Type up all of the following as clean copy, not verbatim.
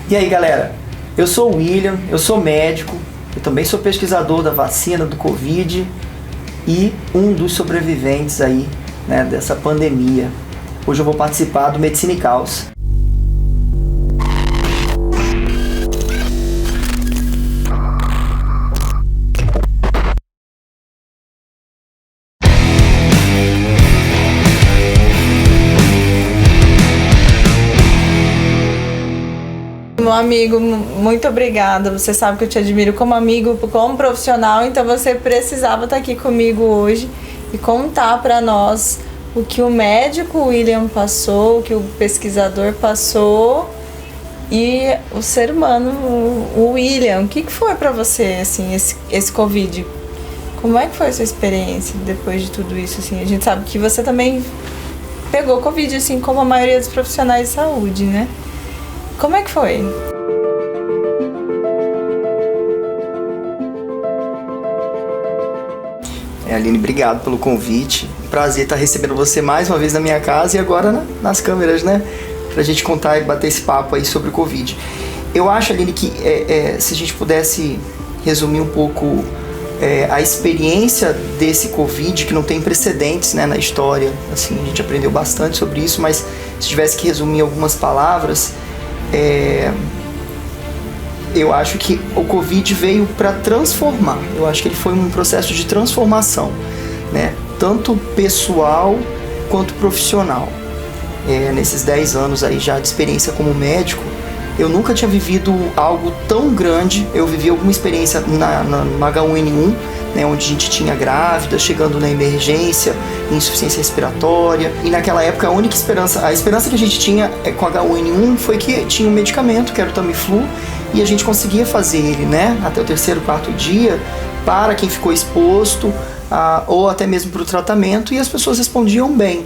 E aí, galera, eu sou o William, eu sou médico, eu também sou pesquisador da vacina do Covid e um dos sobreviventes aí, né, dessa pandemia. Hoje eu vou participar do Medicina e Caos. Meu amigo, muito obrigada. Você sabe que eu te admiro como amigo, como profissional, então você precisava estar aqui comigo hoje e contar para nós o que o médico William passou, o que o pesquisador passou e o ser humano, o William. O que foi para você assim, esse Covid? Como é que foi a sua experiência depois de tudo isso? Assim? A gente sabe que você também pegou Covid, assim como a maioria dos profissionais de saúde, né? Como é que foi? Aline, obrigado pelo convite. Prazer estar recebendo você mais uma vez na minha casa e agora nas câmeras, né? Pra gente contar e bater esse papo aí sobre o Covid. Eu acho, Aline, que se a gente pudesse resumir um pouco a experiência desse Covid, que não tem precedentes, né, na história, assim, a gente aprendeu bastante sobre isso, mas se tivesse que resumir em algumas palavras, eu acho que o Covid veio para transformar. Eu acho que ele foi um processo de transformação, né? Tanto pessoal quanto profissional. Nesses 10 anos aí já de experiência como médico, eu nunca tinha vivido algo tão grande. Eu vivi alguma experiência no H1N1, né, onde a gente tinha grávidas chegando na emergência, insuficiência respiratória. E naquela época a esperança que a gente tinha com H1N1 foi que tinha um medicamento, que era o Tamiflu, e a gente conseguia fazer ele, né, até o 3º, 4º dia, para quem ficou exposto, ou até mesmo para o tratamento, e as pessoas respondiam bem.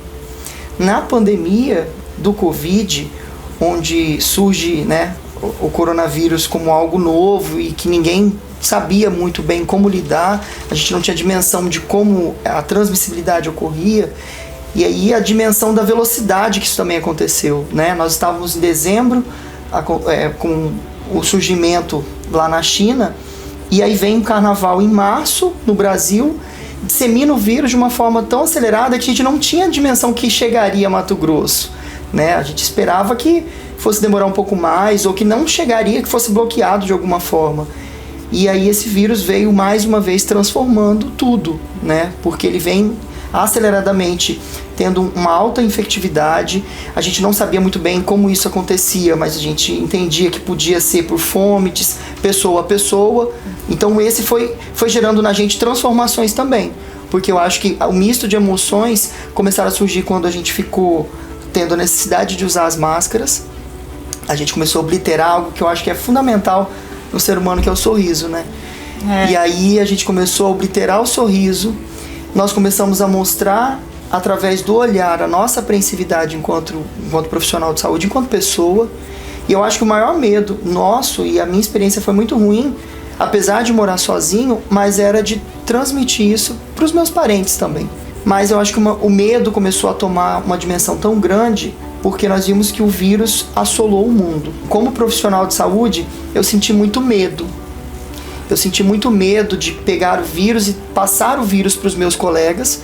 Na pandemia do Covid, onde surge, né, o coronavírus como algo novo e que ninguém sabia muito bem como lidar, a gente não tinha dimensão de como a transmissibilidade ocorria, e aí a dimensão da velocidade que isso também aconteceu, né? Nós estávamos em dezembro com o surgimento lá na China, e aí vem o carnaval em março no Brasil, dissemina o vírus de uma forma tão acelerada que a gente não tinha dimensão que chegaria a Mato Grosso, né? A gente esperava que fosse demorar um pouco mais, ou que não chegaria, que fosse bloqueado de alguma forma. E aí esse vírus veio mais uma vez transformando tudo, né? Porque ele vem aceleradamente tendo uma alta infectividade. A gente não sabia muito bem como isso acontecia, mas a gente entendia que podia ser por fomites, pessoa a pessoa. Então esse foi gerando na gente transformações também. Porque eu acho que o misto de emoções começaram a surgir quando a gente ficou tendo a necessidade de usar as máscaras. A gente começou a obliterar algo que eu acho que é fundamental no ser humano, que é o sorriso, né? E aí a gente começou a obliterar o sorriso, nós começamos a mostrar através do olhar a nossa apreensividade enquanto profissional de saúde, enquanto pessoa. E eu acho que o maior medo nosso, e a minha experiência foi muito ruim, apesar de morar sozinho, mas era de transmitir isso para os meus parentes também. Mas eu acho que o medo começou a tomar uma dimensão tão grande porque nós vimos que o vírus assolou o mundo. Como profissional de saúde, eu senti muito medo. Eu senti muito medo de pegar o vírus e passar o vírus para os meus colegas.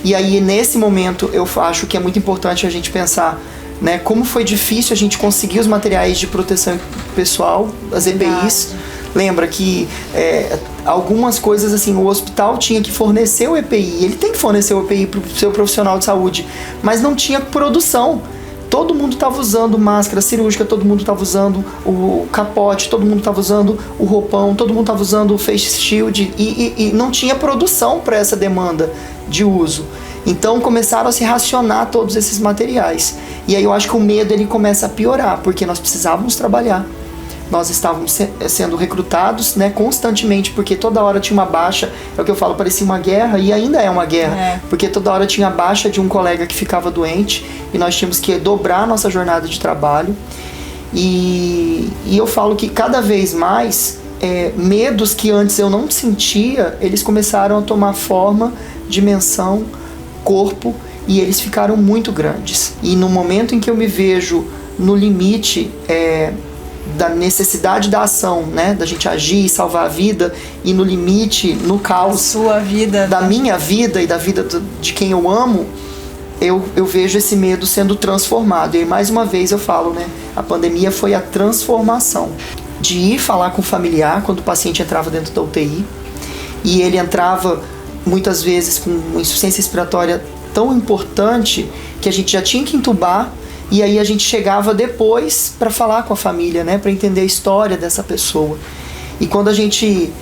E aí, nesse momento, eu acho que é muito importante a gente pensar, né, como foi difícil a gente conseguir os materiais de proteção pessoal, as EPIs. Lembra que algumas coisas, assim, o hospital tinha que fornecer o EPI. Ele tem que fornecer o EPI para o seu profissional de saúde, mas não tinha produção. Todo mundo estava usando máscara cirúrgica, todo mundo estava usando o capote, todo mundo estava usando o roupão, todo mundo estava usando o face shield e não tinha produção para essa demanda de uso. Então começaram a se racionar todos esses materiais. E aí eu acho que o medo ele começa a piorar, porque nós precisávamos trabalhar. Nós estávamos sendo recrutados, né, constantemente, porque toda hora tinha uma baixa, é o que eu falo, parecia uma guerra, e ainda é uma guerra, porque toda hora tinha a baixa de um colega que ficava doente, e nós tínhamos que dobrar a nossa jornada de trabalho, e eu falo que cada vez mais, medos que antes eu não sentia, eles começaram a tomar forma, dimensão, corpo, e eles ficaram muito grandes. E no momento em que eu me vejo no limite, da necessidade da ação, né? Da gente agir e salvar a vida, e no limite, no caos sua vida, da minha vida e da vida de quem eu amo, eu vejo esse medo sendo transformado. E aí, mais uma vez eu falo, né? A pandemia foi a transformação de ir falar com o familiar quando o paciente entrava dentro da UTI, e ele entrava muitas vezes com uma insuficiência respiratória tão importante que a gente já tinha que entubar, e aí a gente chegava depois para falar com a família, né, para entender a história dessa pessoa. E quando a gente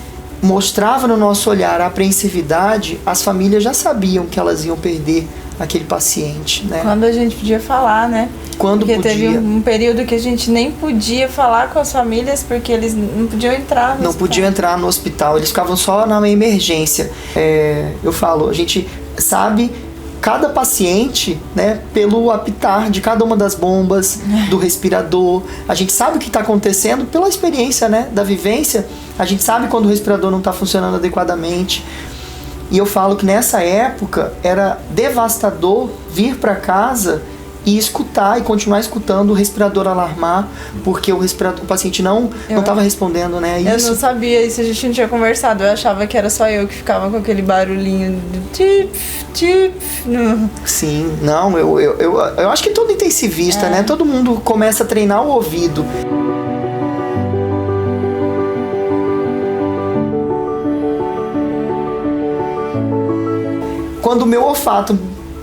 mostrava no nosso olhar a apreensividade, as famílias já sabiam que elas iam perder aquele paciente, né? Quando a gente podia falar, né? Quando porque podia. Teve um período que a gente nem podia falar com as famílias porque eles não podiam entrar no Não hospital. podiam entrar no hospital, eles ficavam só na emergência. Eu falo, a gente sabe cada paciente, né, pelo apitar de cada uma das bombas, do respirador. A gente sabe o que está acontecendo pela experiência, né, da vivência. A gente sabe quando o respirador não está funcionando adequadamente. E eu falo que nessa época era devastador vir para casa e escutar e continuar escutando o respirador alarmar, porque o paciente não estava respondendo, né? Eu não sabia isso, a gente não tinha conversado. Eu achava que era só eu que ficava com aquele barulhinho do tip, tip. No... Sim, não, eu acho que todo intensivista, né? Todo mundo começa a treinar o ouvido. Quando o meu olfato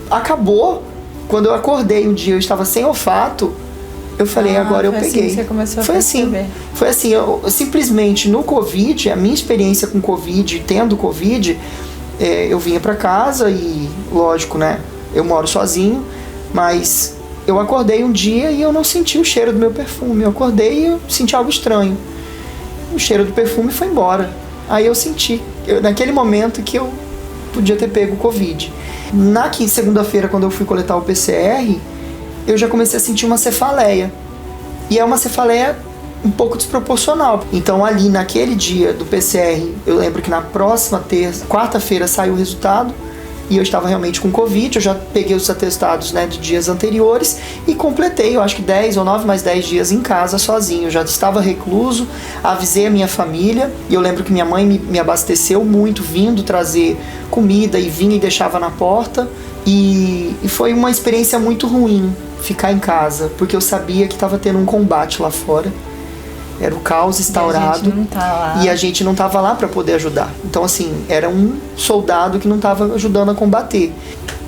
acabou, quando eu acordei um dia, eu estava sem olfato, eu falei, agora eu peguei. Assim, você começou a perceber. Foi assim, eu simplesmente no Covid, a minha experiência com Covid, tendo Covid, eu vinha para casa e, lógico, né, eu moro sozinho, mas eu acordei um dia e eu não senti o cheiro do meu perfume. Eu acordei e eu senti algo estranho. O cheiro do perfume foi embora. Aí eu senti, naquele momento que eu podia ter pego o Covid. Na segunda-feira, quando eu fui coletar o PCR, eu já comecei a sentir uma cefaleia. E é uma cefaleia um pouco desproporcional. Então ali naquele dia do PCR, eu lembro que na próxima quarta-feira saiu o resultado, e eu estava realmente com Covid. Eu já peguei os atestados, né, de dias anteriores e completei, eu acho que 10 ou 9 mais 10 dias em casa sozinho. Eu já estava recluso, avisei a minha família, e eu lembro que minha mãe me abasteceu muito, vindo trazer comida, e vinha e deixava na porta. E foi uma experiência muito ruim ficar em casa, porque eu sabia que estava tendo um combate lá fora. Era o caos instaurado e a gente não estava lá para poder ajudar. Então, assim, era um soldado que não estava ajudando a combater.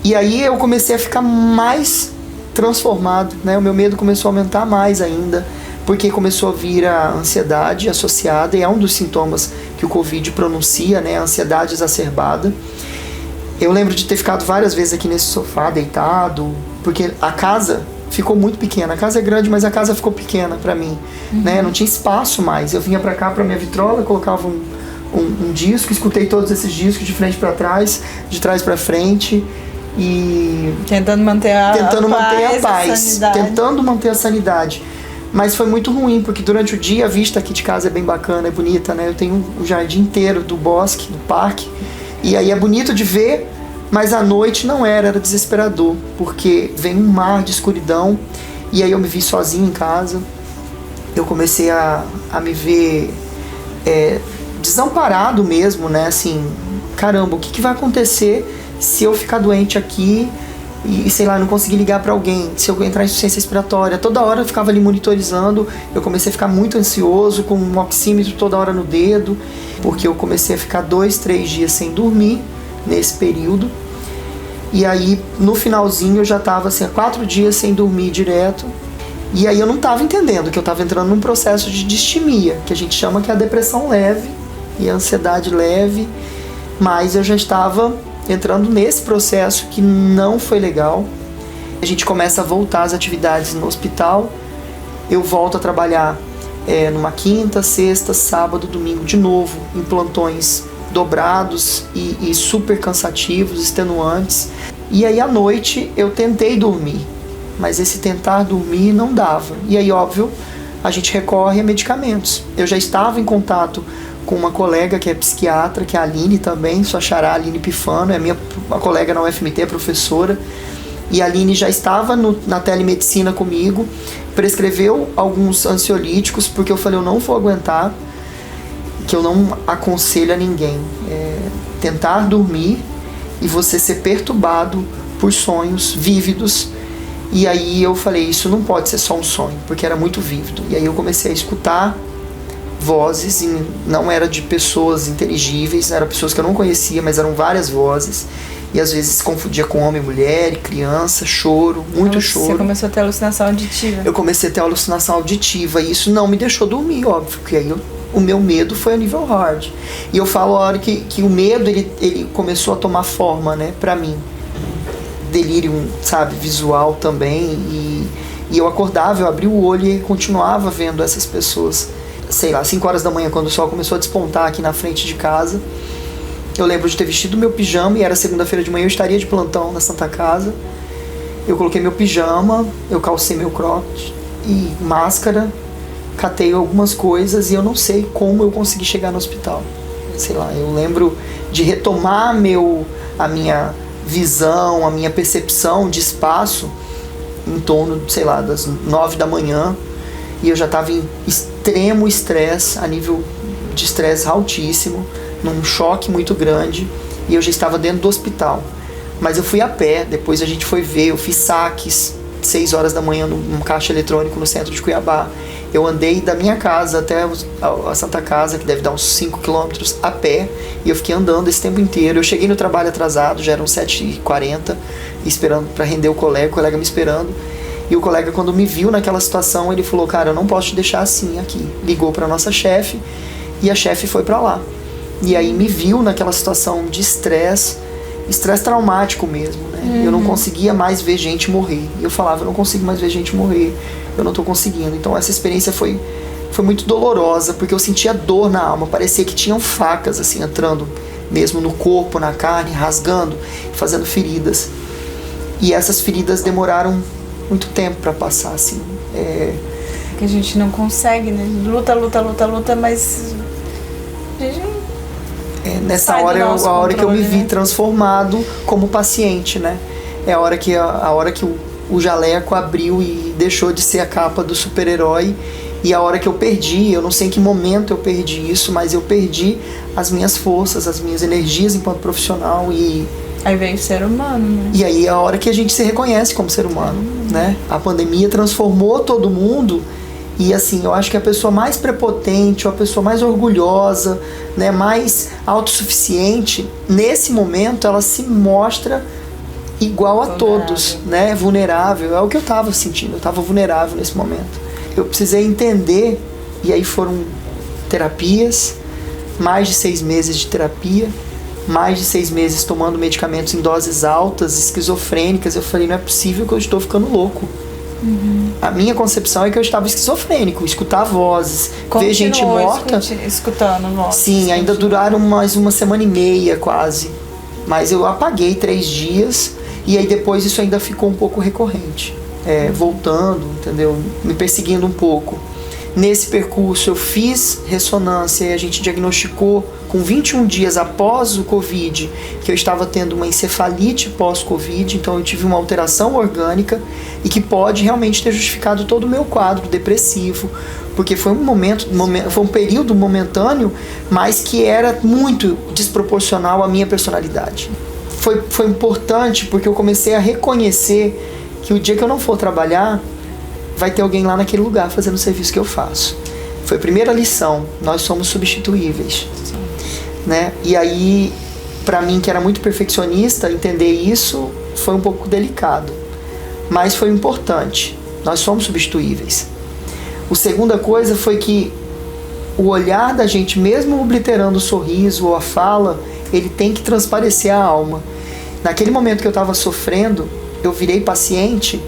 E aí eu comecei a ficar mais transformado, né? O meu medo começou a aumentar mais ainda, porque começou a vir a ansiedade associada, e é um dos sintomas que o Covid pronuncia, né? A ansiedade exacerbada. Eu lembro de ter ficado várias vezes aqui nesse sofá, deitado, porque a casa ficou muito pequena. A casa é grande, mas a casa ficou pequena pra mim, né? Não tinha espaço mais. Eu vinha pra cá, pra minha vitrola, colocava um disco, escutei todos esses discos de frente pra trás, de trás pra frente, e tentando manter a paz, tentando manter a sanidade. Mas foi muito ruim, porque durante o dia a vista aqui de casa é bem bacana, é bonita, né? Eu tenho o jardim inteiro do bosque, do parque, e aí é bonito de ver. Mas à noite não era desesperador, porque vem um mar de escuridão, e aí eu me vi sozinho em casa. Eu comecei a me ver desamparado mesmo, né? Assim, caramba, o que vai acontecer se eu ficar doente aqui e sei lá, não conseguir ligar para alguém, se eu entrar em insuficiência respiratória? Toda hora eu ficava ali monitorizando, eu comecei a ficar muito ansioso, com um oxímetro toda hora no dedo, porque eu comecei a ficar 2, 3 dias sem dormir nesse período. E aí, no finalzinho, eu já estava assim, há 4 dias sem dormir direto. E aí eu não estava entendendo que eu estava entrando num processo de distimia, que a gente chama que é a depressão leve e a ansiedade leve. Mas eu já estava entrando nesse processo que não foi legal. A gente começa a voltar às atividades no hospital. Eu volto a trabalhar numa quinta, sexta, sábado, domingo de novo, em plantões dobrados e super cansativos, extenuantes. E aí à noite eu tentei dormir, mas esse tentar dormir não dava. E aí, óbvio, a gente recorre a medicamentos. Eu já estava em contato com uma colega que é psiquiatra, que é a Aline também, sua xará Aline Pifano, é uma colega na UFMT, professora. E a Aline já estava na telemedicina comigo, prescreveu alguns ansiolíticos, porque eu falei, eu não vou aguentar, que eu não aconselho a ninguém. Tentar dormir e você ser perturbado por sonhos vívidos. E aí eu falei, isso não pode ser só um sonho, porque era muito vívido. E aí eu comecei a escutar vozes, e não era de pessoas inteligíveis, eram pessoas que eu não conhecia, mas eram várias vozes. E às vezes se confundia com homem, mulher, criança, choro, muito choro. Você começou a ter alucinação auditiva. Eu comecei a ter alucinação auditiva e isso não me deixou dormir, óbvio, porque aí o meu medo foi a nível hard. E eu falo a hora que o medo ele começou a tomar forma, né, pra mim. Delírio, sabe, visual também. E eu acordava, eu abria o olho e continuava vendo essas pessoas. Sei lá, 5 horas da manhã, quando o sol começou a despontar aqui na frente de casa. Eu lembro de ter vestido meu pijama, e era segunda-feira de manhã, eu estaria de plantão na Santa Casa. Eu coloquei meu pijama, eu calcei meu cropped e máscara, catei algumas coisas e eu não sei como eu consegui chegar no hospital. Sei lá, eu lembro de retomar a minha visão, a minha percepção de espaço em torno, sei lá, das 9 da manhã, e eu já estava em extremo estresse, a nível de estresse altíssimo, num choque muito grande, e eu já estava dentro do hospital. Mas eu fui a pé, depois a gente foi ver, eu fiz saques 6 horas da manhã num caixa eletrônico no centro de Cuiabá. Eu andei da minha casa até a Santa Casa, que deve dar uns 5 quilômetros, a pé, e eu fiquei andando esse tempo inteiro. Eu cheguei no trabalho atrasado, já eram 7h40, esperando para render o colega me esperando. E o colega, quando me viu naquela situação, ele falou, cara, eu não posso te deixar assim aqui. Ligou para nossa chefe, e a chefe foi para lá. E aí me viu naquela situação de estresse traumático mesmo, né? Eu não conseguia mais ver gente morrer. E eu falava, eu não consigo mais ver gente morrer, eu não tô conseguindo. Então essa experiência foi muito dolorosa, porque eu sentia dor na alma, parecia que tinham facas assim entrando mesmo no corpo, na carne, rasgando, fazendo feridas. E essas feridas demoraram muito tempo para passar, assim. Que a gente não consegue, né? Luta, mas a gente não... Nessa hora, a hora que eu me vi transformado como paciente, né? É a hora que o jaleco abriu e deixou de ser a capa do super-herói, e a hora que eu perdi, eu não sei em que momento eu perdi isso, mas eu perdi as minhas forças, as minhas energias enquanto profissional. E aí veio o ser humano, né? E aí é a hora que a gente se reconhece como ser humano, né? A pandemia transformou todo mundo. E assim, eu acho que a pessoa mais prepotente, ou a pessoa mais orgulhosa, né, mais autossuficiente, nesse momento ela se mostra igual a todos, né, vulnerável. É o que eu estava sentindo, eu estava vulnerável nesse momento. Eu precisei entender, e aí foram terapias, mais de 6 meses de terapia, mais de 6 meses tomando medicamentos em doses altas, esquizofrênicas. Eu falei, não é possível que eu estou ficando louco. A minha concepção é que eu estava esquizofrênico, escutar vozes, ver gente morta. Escutando vozes. Sim, ainda duraram mais 1 semana e meia quase. Mas eu apaguei 3 dias e aí depois isso ainda ficou um pouco recorrente. Voltando, entendeu? Me perseguindo um pouco. Nesse percurso eu fiz ressonância e a gente diagnosticou com 21 dias após o Covid que eu estava tendo uma encefalite pós-Covid, então eu tive uma alteração orgânica e que pode realmente ter justificado todo o meu quadro depressivo, porque foi um período momentâneo, mas que era muito desproporcional à minha personalidade. Foi importante porque eu comecei a reconhecer que o dia que eu não for trabalhar, vai ter alguém lá naquele lugar fazendo o serviço que eu faço. Foi a primeira lição, nós somos substituíveis. Né? E aí, para mim que era muito perfeccionista, entender isso foi um pouco delicado. Mas foi importante, nós somos substituíveis. A segunda coisa foi que o olhar da gente, mesmo obliterando o sorriso ou a fala, ele tem que transparecer a alma. Naquele momento que eu estava sofrendo, eu virei paciente.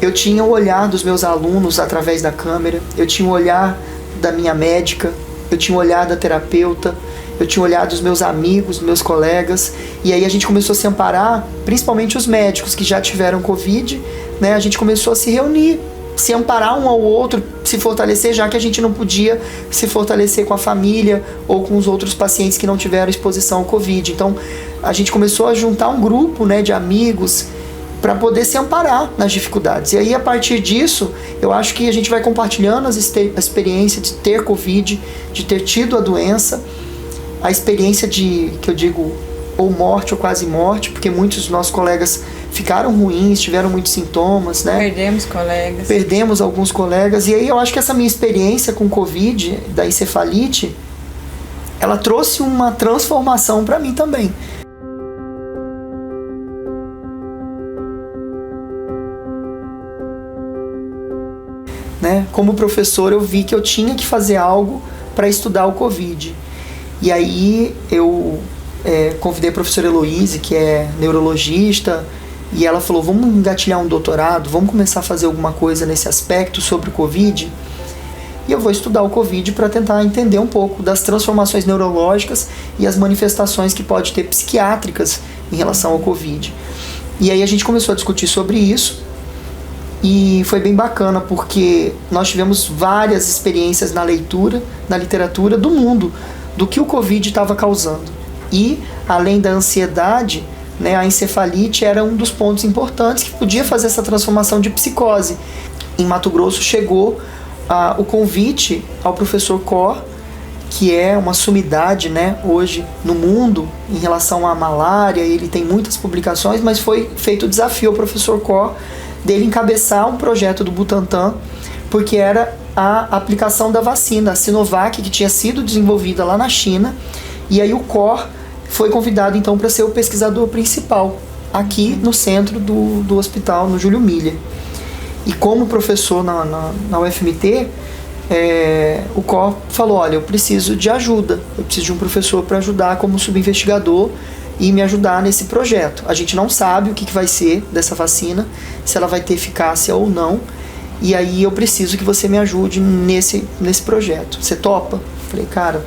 Eu tinha o olhar dos meus alunos através da câmera, eu tinha o olhar da minha médica, eu tinha o olhar da terapeuta, eu tinha o olhar dos meus amigos, dos meus colegas, e aí a gente começou a se amparar, principalmente os médicos que já tiveram Covid, né? A gente começou a se reunir, se amparar um ao outro, se fortalecer, já que a gente não podia se fortalecer com a família ou com os outros pacientes que não tiveram exposição ao Covid. Então a gente começou a juntar um grupo, né, de amigos, para poder se amparar nas dificuldades. E aí, a partir disso, eu acho que a gente vai compartilhando a experiência de ter Covid, de ter tido a doença, a experiência de, que eu digo, ou morte ou quase morte, porque muitos dos nossos colegas ficaram ruins, tiveram muitos sintomas, né? Perdemos colegas. Perdemos alguns colegas. E aí eu acho que essa minha experiência com Covid, da encefalite, ela trouxe uma transformação para mim também. Né? Como professor, eu vi que eu tinha que fazer algo para estudar o Covid. E aí eu convidei a professora Heloíse, que é neurologista, e ela falou, vamos engatilhar um doutorado, vamos começar a fazer alguma coisa nesse aspecto sobre o Covid. E eu vou estudar o Covid para tentar entender um pouco das transformações neurológicas e as manifestações que pode ter psiquiátricas em relação ao Covid. E aí a gente começou a discutir sobre isso, e foi bem bacana, porque nós tivemos várias experiências na leitura, na literatura do mundo, do que o Covid estava causando. E, além da ansiedade, né, a encefalite era um dos pontos importantes que podia fazer essa transformação de psicose. Em Mato Grosso chegou o convite ao professor Cor, que é uma sumidade, né, hoje no mundo em relação à malária. Ele tem muitas publicações, mas foi feito o desafio ao professor Cor dele encabeçar um projeto do Butantan, porque era a aplicação da vacina, a Sinovac, que tinha sido desenvolvida lá na China. E aí o Cor foi convidado então para ser o pesquisador principal aqui no centro do hospital, no Júlio Miller. E como professor na UFMT, o Cor falou, olha, eu preciso de ajuda, eu preciso de um professor para ajudar como subinvestigador e me ajudar nesse projeto. A gente não sabe o que vai ser dessa vacina, se ela vai ter eficácia ou não, e aí eu preciso que você me ajude nesse projeto. Você topa? Falei, cara,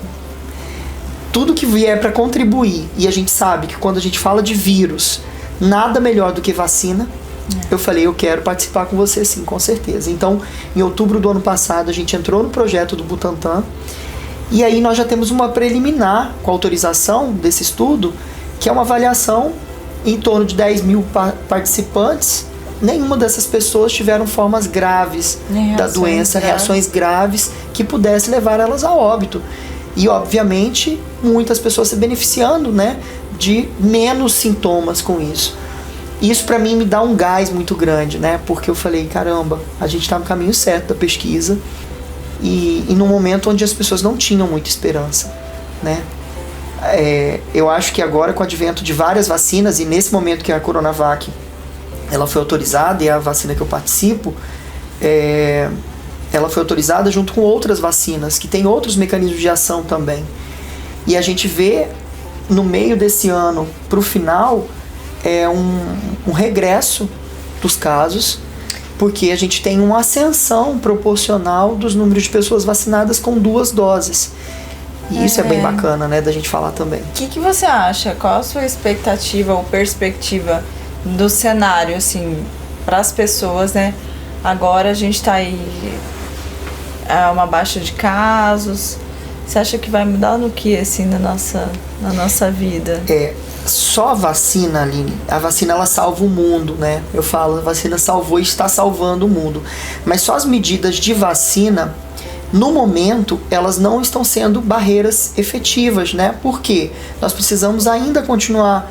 tudo que vier para contribuir, e a gente sabe que quando a gente fala de vírus, nada melhor do que vacina. Eu falei, eu quero participar com você sim, com certeza. Então, em outubro do ano passado, a gente entrou no projeto do Butantan, e aí nós já temos uma preliminar com a autorização desse estudo, que é uma avaliação em torno de 10 mil participantes. Nenhuma dessas pessoas tiveram formas graves da doença, reações graves que pudessem levar elas a óbito. E, obviamente, muitas pessoas se beneficiando, né, de menos sintomas com isso. Isso, para mim, me dá um gás muito grande, né, porque eu falei, caramba, a gente está no caminho certo da pesquisa e num momento onde as pessoas não tinham muita esperança, né. Eu acho que agora, com o advento de várias vacinas, e nesse momento que a Coronavac ela foi autorizada, e é a vacina que eu participo, ela foi autorizada junto com outras vacinas, que tem outros mecanismos de ação também. E a gente vê, no meio desse ano, para o final, um regresso dos casos, porque a gente tem uma ascensão proporcional dos números de pessoas vacinadas com 2 doses. E isso é bem bacana, né, da gente falar também. O que você acha? Qual a sua expectativa ou perspectiva do cenário, assim, para as pessoas, né? Agora a gente está aí uma baixa de casos. Você acha que vai mudar no que, assim, na nossa vida? Só a vacina, Aline, a vacina ela salva o mundo, né? Eu falo, a vacina salvou e está salvando o mundo. Mas só as medidas de vacina, no momento, elas não estão sendo barreiras efetivas, né? Por quê? Nós precisamos ainda continuar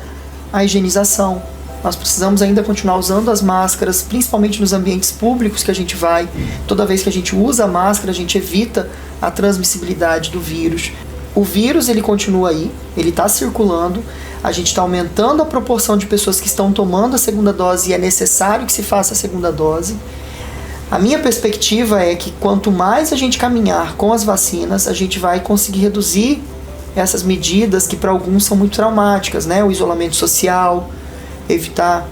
a higienização, nós precisamos ainda continuar usando as máscaras, principalmente nos ambientes públicos que a gente vai. Toda vez que a gente usa a máscara, a gente evita a transmissibilidade do vírus. O vírus, ele continua aí, ele está circulando, a gente está aumentando a proporção de pessoas que estão tomando a segunda dose e é necessário que se faça a segunda dose. A minha perspectiva é que quanto mais a gente caminhar com as vacinas, a gente vai conseguir reduzir essas medidas que para alguns são muito traumáticas, né? O isolamento social, evitar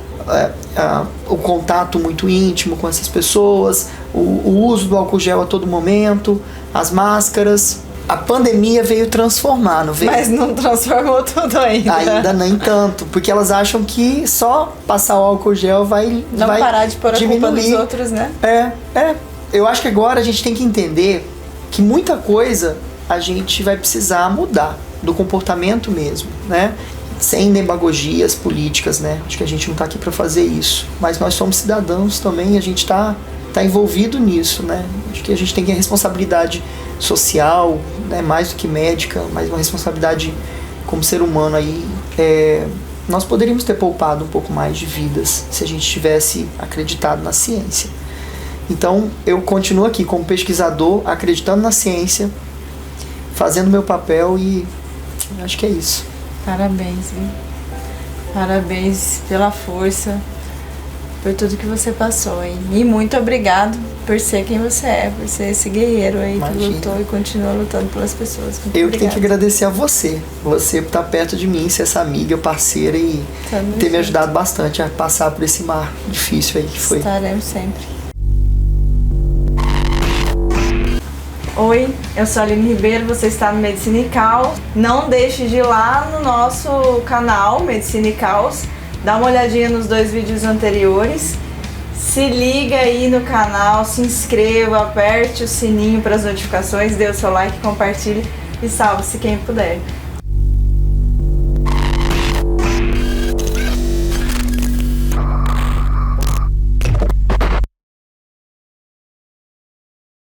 o contato muito íntimo com essas pessoas, o uso do álcool gel a todo momento, as máscaras. A pandemia veio transformar, não veio? Mas não transformou tudo ainda. Ainda nem tanto, porque elas acham que só passar o álcool gel vai não vai parar de pôr a diminuir. Culpa dos outros, né? Eu acho que agora a gente tem que entender que muita coisa a gente vai precisar mudar, do comportamento mesmo, né? sem demagogias políticas, né? Acho que a gente não está aqui para fazer isso, mas nós somos cidadãos também, a gente está envolvido nisso, né? Acho que a gente tem a responsabilidade social, né? Mais do que médica, mas uma responsabilidade como ser humano aí. Nós poderíamos ter poupado um pouco mais de vidas se a gente tivesse acreditado na ciência. Então, eu continuo aqui como pesquisador, acreditando na ciência, fazendo meu papel e acho que é isso. Parabéns, viu? Parabéns pela força, por tudo que você passou aí. E muito obrigado por ser quem você é, por ser esse guerreiro aí. Imagina. Que lutou e continua lutando pelas pessoas. Muito eu que tenho que agradecer a você. Você por estar perto de mim, ser essa amiga, parceira e ter me ajudado bastante a passar por esse mar difícil aí que foi. Estaremos sempre. Oi, eu sou a Aline Ribeiro, você está no Medicina e Caos. Não deixe de ir lá no nosso canal Medicina e Caos, dá uma olhadinha nos 2 vídeos anteriores, se liga aí no canal, se inscreva, aperte o sininho para as notificações, dê o seu like, compartilhe e salve-se quem puder.